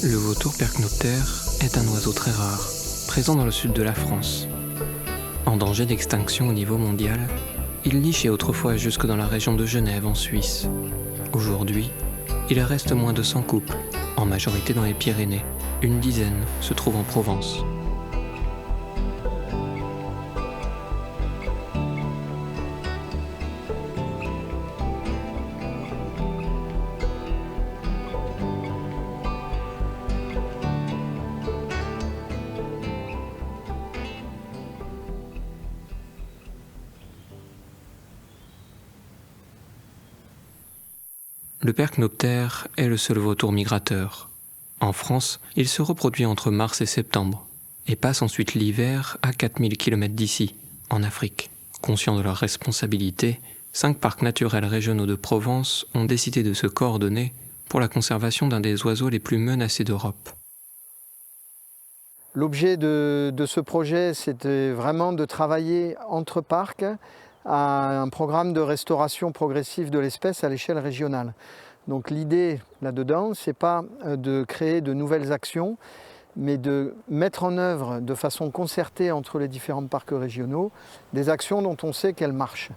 Le vautour percnoptère est un oiseau très rare, présent dans le sud de la France. En danger d'extinction au niveau mondial, il nichait autrefois jusque dans la région de Genève en Suisse. Aujourd'hui, il reste moins de 100 couples, en majorité dans les Pyrénées. Une dizaine se trouvent en Provence. Le percnoptère est le seul vautour migrateur. En France, il se reproduit entre mars et septembre et passe ensuite l'hiver à 4000 km d'ici, en Afrique. Conscients de leur responsabilité, 5 parcs naturels régionaux de Provence ont décidé de se coordonner pour la conservation d'un des oiseaux les plus menacés d'Europe. L'objet de ce projet, c'était vraiment de travailler entre parcs à un programme de restauration progressive de l'espèce à l'échelle régionale. Donc l'idée là-dedans, ce n'est pas de créer de nouvelles actions, mais de mettre en œuvre de façon concertée entre les différents parcs régionaux des actions dont on sait qu'elles marchent.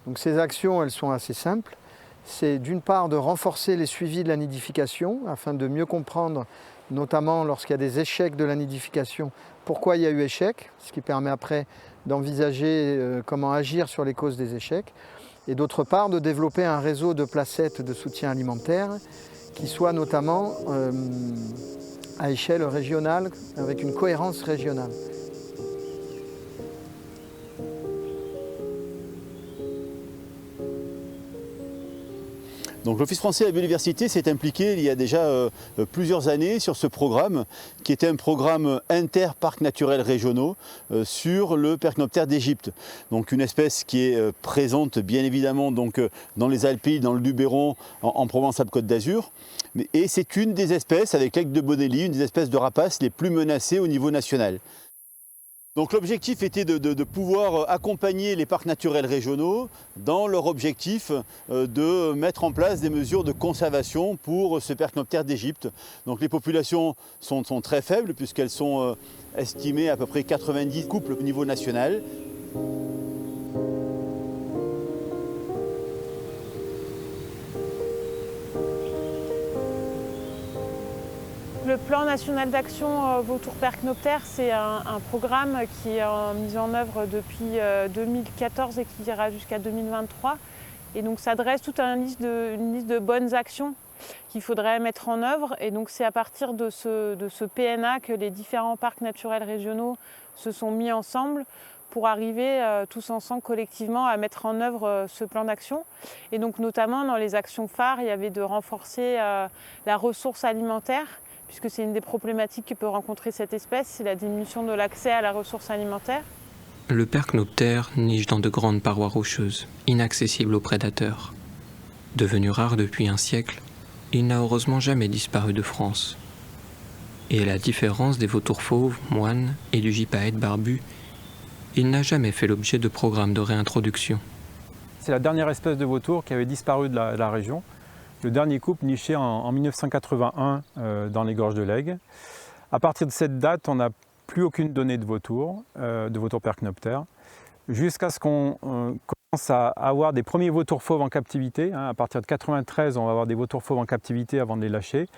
Donc ces actions, elles sont assez simples. C'est d'une part de renforcer les suivis de la nidification afin de mieux comprendre, notamment lorsqu'il y a des échecs de la nidification, pourquoi il y a eu échec, ce qui permet après d'envisager comment agir sur les causes des échecs. Et d'autre part, de développer un réseau de placettes de soutien alimentaire qui soit notamment à échelle régionale, avec une cohérence régionale. Donc l'Office français de la biodiversité s'est impliqué il y a déjà plusieurs années sur ce programme qui était un programme inter-parcs naturels régionaux sur le percnoptère d'Égypte. Donc une espèce qui est présente bien évidemment donc, dans les Alpilles, dans le Luberon, en Provence-Alpes-Côte d'Azur. Et c'est une des espèces, avec l'aigle de Bonelli, une des espèces de rapaces les plus menacées au niveau national. Donc l'objectif était de pouvoir accompagner les parcs naturels régionaux dans leur objectif de mettre en place des mesures de conservation pour ce percnoptère d'Égypte. Donc les populations sont très faibles puisqu'elles sont estimées à peu près 90 couples au niveau national. Le plan national d'action vautour percnoptère, c'est un programme qui est mis en œuvre depuis 2014 et qui ira jusqu'à 2023. Et donc ça dresse toute une liste de bonnes actions qu'il faudrait mettre en œuvre. Et donc c'est à partir de ce PNA que les différents parcs naturels régionaux se sont mis ensemble pour arriver tous ensemble collectivement à mettre en œuvre ce plan d'action. Et donc notamment dans les actions phares, il y avait de renforcer la ressource alimentaire, puisque c'est une des problématiques que peut rencontrer cette espèce, c'est la diminution de l'accès à la ressource alimentaire. Le percnoptère niche dans de grandes parois rocheuses, inaccessibles aux prédateurs. Devenu rare depuis un siècle, il n'a heureusement jamais disparu de France. Et à la différence des vautours fauves, moines et du gypaète barbu, il n'a jamais fait l'objet de programmes de réintroduction. C'est la dernière espèce de vautour qui avait disparu de la région. Le dernier couple nichait en 1981 dans les gorges de l'Aigle. À partir de cette date, on n'a plus aucune donnée de vautour percnoptère, jusqu'à ce qu'on commence à avoir des premiers vautours fauves en captivité. À partir de 1993, on va avoir des vautours fauves en captivité avant de les lâcher.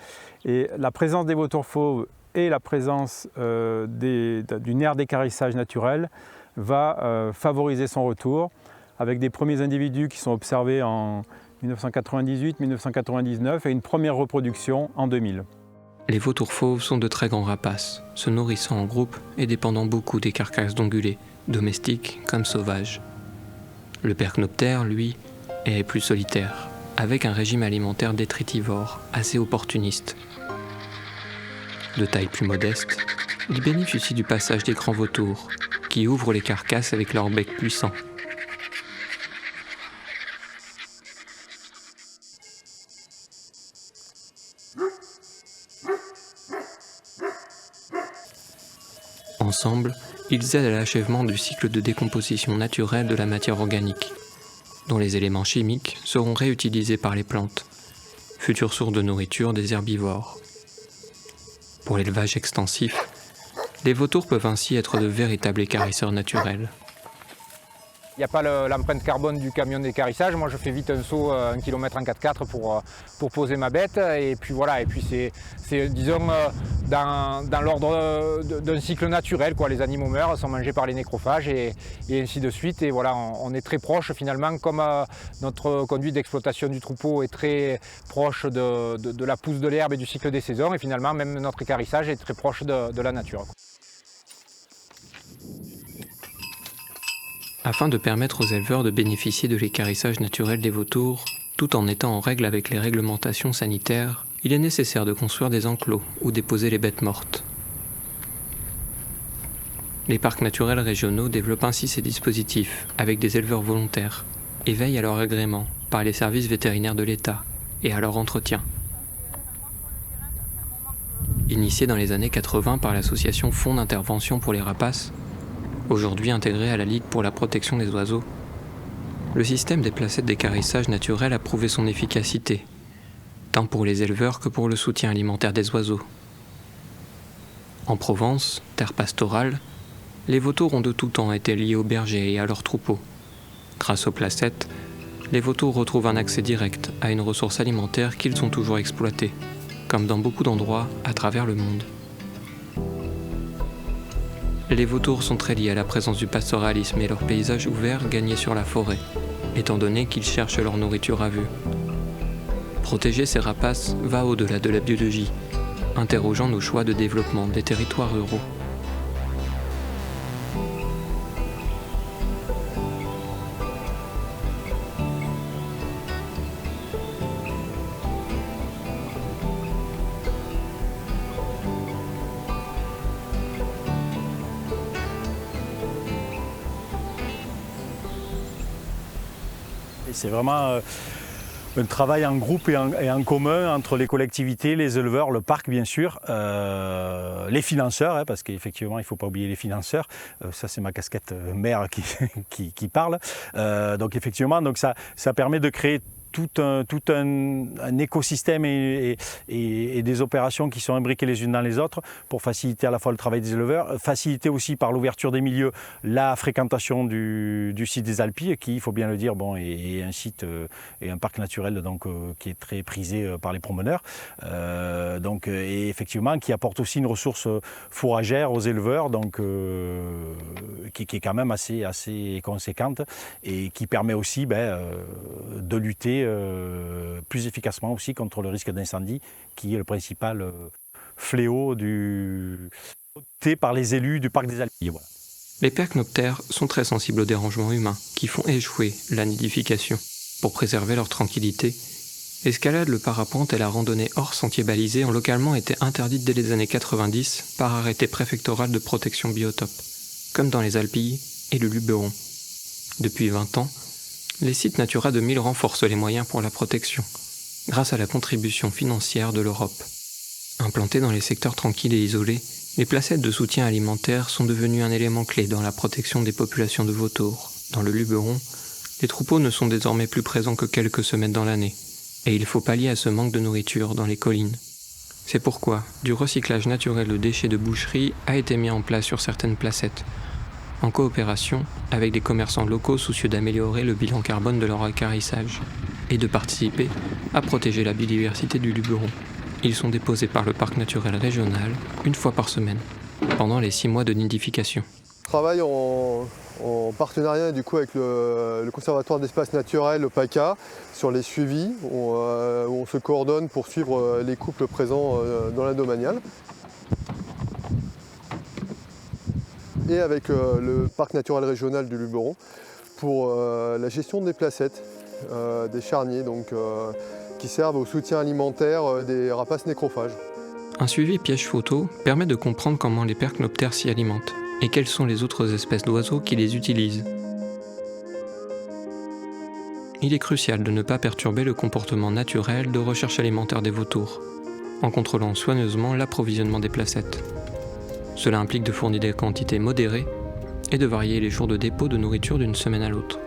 Et la présence des vautours fauves et la présence d'une aire d'équarrissage naturel va favoriser son retour, avec des premiers individus qui sont observés en 1998-1999 et une première reproduction en 2000. Les vautours fauves sont de très grands rapaces, se nourrissant en groupe et dépendant beaucoup des carcasses d'ongulés, domestiques comme sauvages. Le percnoptère, lui, est plus solitaire, avec un régime alimentaire détritivore, assez opportuniste. De taille plus modeste, il bénéficie du passage des grands vautours, qui ouvrent les carcasses avec leur bec puissant. Ensemble, ils aident à l'achèvement du cycle de décomposition naturelle de la matière organique, dont les éléments chimiques seront réutilisés par les plantes, future source de nourriture des herbivores. Pour l'élevage extensif, les vautours peuvent ainsi être de véritables équarrisseurs naturels. Il n'y a pas l'empreinte carbone du camion d'équarrissage. Moi, je fais vite un saut 1 km en 4x4 pour poser ma bête. Et puis voilà, et puis c'est disons, dans l'ordre d'un cycle naturel, quoi. Les animaux meurent, sont mangés par les nécrophages et ainsi de suite. Et voilà, on est très proche finalement, comme notre conduite d'exploitation du troupeau est très proche de la pousse de l'herbe et du cycle des saisons. Et finalement, même notre équarrissage est très proche de la nature. Afin de permettre aux éleveurs de bénéficier de l'équarrissage naturel des vautours, tout en étant en règle avec les réglementations sanitaires, il est nécessaire de construire des enclos où déposer les bêtes mortes. Les parcs naturels régionaux développent ainsi ces dispositifs avec des éleveurs volontaires et veillent à leur agrément par les services vétérinaires de l'État et à leur entretien. Initié dans les années 80 par l'association Fonds d'intervention pour les rapaces, aujourd'hui intégré à la Ligue pour la protection des oiseaux, le système des placettes d'équarrissage naturel a prouvé son efficacité, tant pour les éleveurs que pour le soutien alimentaire des oiseaux. En Provence, terre pastorale, les vautours ont de tout temps été liés aux bergers et à leurs troupeaux. Grâce aux placettes, les vautours retrouvent un accès direct à une ressource alimentaire qu'ils ont toujours exploitée, comme dans beaucoup d'endroits à travers le monde. Les vautours sont très liés à la présence du pastoralisme et leur paysage ouvert gagné sur la forêt, étant donné qu'ils cherchent leur nourriture à vue. Protéger ces rapaces va au-delà de la biologie, interrogeant nos choix de développement des territoires ruraux. C'est vraiment un travail en groupe et en commun entre les collectivités, les éleveurs, le parc bien sûr, les financeurs, parce qu'effectivement il ne faut pas oublier les financeurs, ça c'est ma casquette maire qui parle. Donc effectivement ça permet de créer tout un écosystème et des opérations qui sont imbriquées les unes dans les autres pour faciliter à la fois le travail des éleveurs, faciliter aussi par l'ouverture des milieux la fréquentation du site des Alpilles qui, il faut bien le dire, est un site et un parc naturel donc, qui est très prisé par les promeneurs et effectivement qui apporte aussi une ressource fourragère aux éleveurs donc, qui est quand même assez conséquente et qui permet aussi de lutter plus efficacement aussi contre le risque d'incendie qui est le principal fléau par les élus du parc des Alpilles. Voilà. Les percnoptères sont très sensibles aux dérangements humains qui font échouer la nidification. Pour préserver leur tranquillité, l'escalade, le parapente et la randonnée hors sentier balisé ont localement été interdites dès les années 90 par arrêté préfectoral de protection biotope, comme dans les Alpilles et le Luberon. Depuis 20 ans, les sites Natura 2000 renforcent les moyens pour la protection, grâce à la contribution financière de l'Europe. Implantées dans les secteurs tranquilles et isolés, les placettes de soutien alimentaire sont devenues un élément clé dans la protection des populations de vautours. Dans le Luberon, les troupeaux ne sont désormais plus présents que quelques semaines dans l'année, et il faut pallier à ce manque de nourriture dans les collines. C'est pourquoi du recyclage naturel de déchets de boucherie a été mis en place sur certaines placettes, en coopération avec des commerçants locaux soucieux d'améliorer le bilan carbone de leur équarrissage et de participer à protéger la biodiversité du Luberon. Ils sont déposés par le parc naturel régional une fois par semaine, pendant les 6 mois de nidification. Je travaille en partenariat du coup, avec le Conservatoire d'espaces naturels, le PACA, sur les suivis, où on se coordonne pour suivre les couples présents dans la domaniale. Et avec le parc naturel régional du Luberon pour la gestion des placettes, des charniers qui servent au soutien alimentaire des rapaces nécrophages. Un suivi piège photo permet de comprendre comment les percnoptères s'y alimentent et quelles sont les autres espèces d'oiseaux qui les utilisent. Il est crucial de ne pas perturber le comportement naturel de recherche alimentaire des vautours, en contrôlant soigneusement l'approvisionnement des placettes. Cela implique de fournir des quantités modérées et de varier les jours de dépôt de nourriture d'une semaine à l'autre.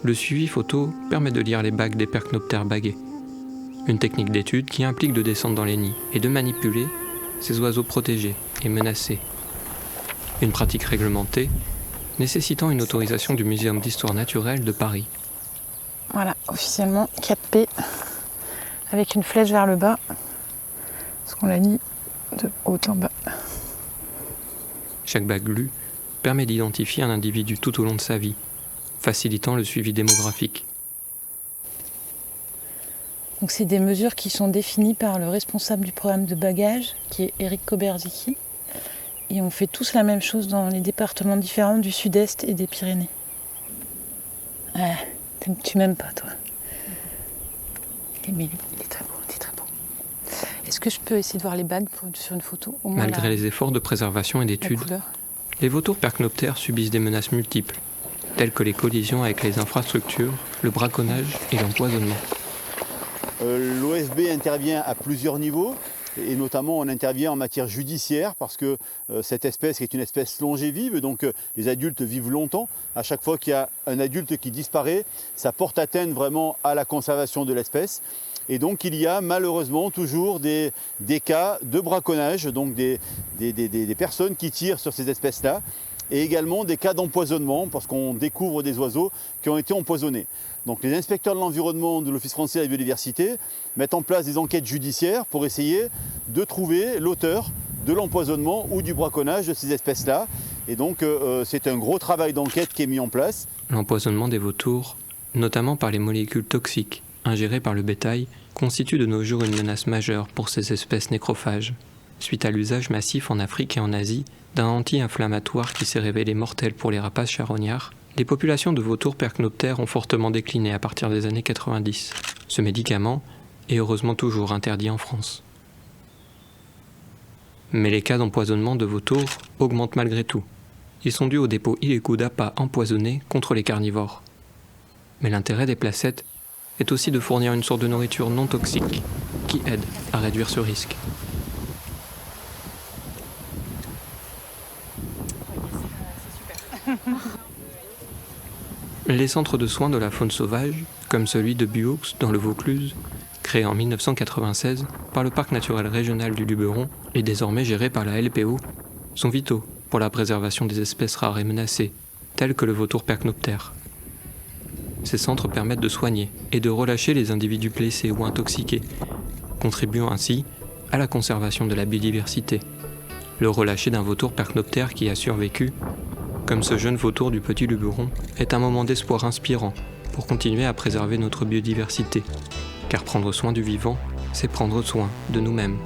le suivi photo permet de lire les bagues des percnoptères bagués. Une technique d'étude qui implique de descendre dans les nids et de manipuler ces oiseaux protégés et menacés. Une pratique réglementée nécessitant une autorisation du Muséum d'histoire naturelle de Paris. Voilà, officiellement 4P avec une flèche vers le bas, parce qu'on l'a mis de haut en bas. Chaque bague lue permet d'identifier un individu tout au long de sa vie, facilitant le suivi démographique. Donc c'est des mesures qui sont définies par le responsable du programme de bagage, qui est Eric Koberzicki. Et on fait tous la même chose dans les départements différents du Sud-Est et des Pyrénées. Ah, tu m'aimes pas, toi. Émilie, il est très beau, il est très beau. Est-ce que je peux essayer de voir les bagues sur une photo? Au moins Malgré les efforts de préservation et d'études, les vautours percnoptères subissent des menaces multiples, telles que les collisions avec les infrastructures, le braconnage et l'empoisonnement. L'OFB intervient à plusieurs niveaux. Et notamment, on intervient en matière judiciaire parce que cette espèce est une espèce longévive, donc les adultes vivent longtemps. À chaque fois qu'il y a un adulte qui disparaît, ça porte atteinte vraiment à la conservation de l'espèce. Et donc, il y a malheureusement toujours des cas de braconnage, donc des personnes qui tirent sur ces espèces-là, et également des cas d'empoisonnement parce qu'on découvre des oiseaux qui ont été empoisonnés. Donc les inspecteurs de l'environnement de l'Office français de la biodiversité mettent en place des enquêtes judiciaires pour essayer de trouver l'auteur de l'empoisonnement ou du braconnage de ces espèces-là. Et donc c'est un gros travail d'enquête qui est mis en place. L'empoisonnement des vautours, notamment par les molécules toxiques ingérées par le bétail, constitue de nos jours une menace majeure pour ces espèces nécrophages, suite à l'usage massif en Afrique et en Asie d'un anti-inflammatoire qui s'est révélé mortel pour les rapaces charognards. Les populations de vautours percnoptères ont fortement décliné à partir des années 90. Ce médicament est heureusement toujours interdit en France. Mais les cas d'empoisonnement de vautours augmentent malgré tout. Ils sont dus aux dépôts illégaux d'appâts empoisonnés contre les carnivores. Mais l'intérêt des placettes est aussi de fournir une sorte de nourriture non toxique qui aide à réduire ce risque. Les centres de soins de la faune sauvage, comme celui de Buaux dans le Vaucluse, créé en 1996 par le Parc naturel régional du Luberon et désormais géré par la LPO, sont vitaux pour la préservation des espèces rares et menacées, telles que le vautour percnoptère. Ces centres permettent de soigner et de relâcher les individus blessés ou intoxiqués, contribuant ainsi à la conservation de la biodiversité. Le relâcher d'un vautour percnoptère qui a survécu, comme ce jeune vautour du Petit Luberon, est un moment d'espoir inspirant pour continuer à préserver notre biodiversité. Car prendre soin du vivant, c'est prendre soin de nous-mêmes.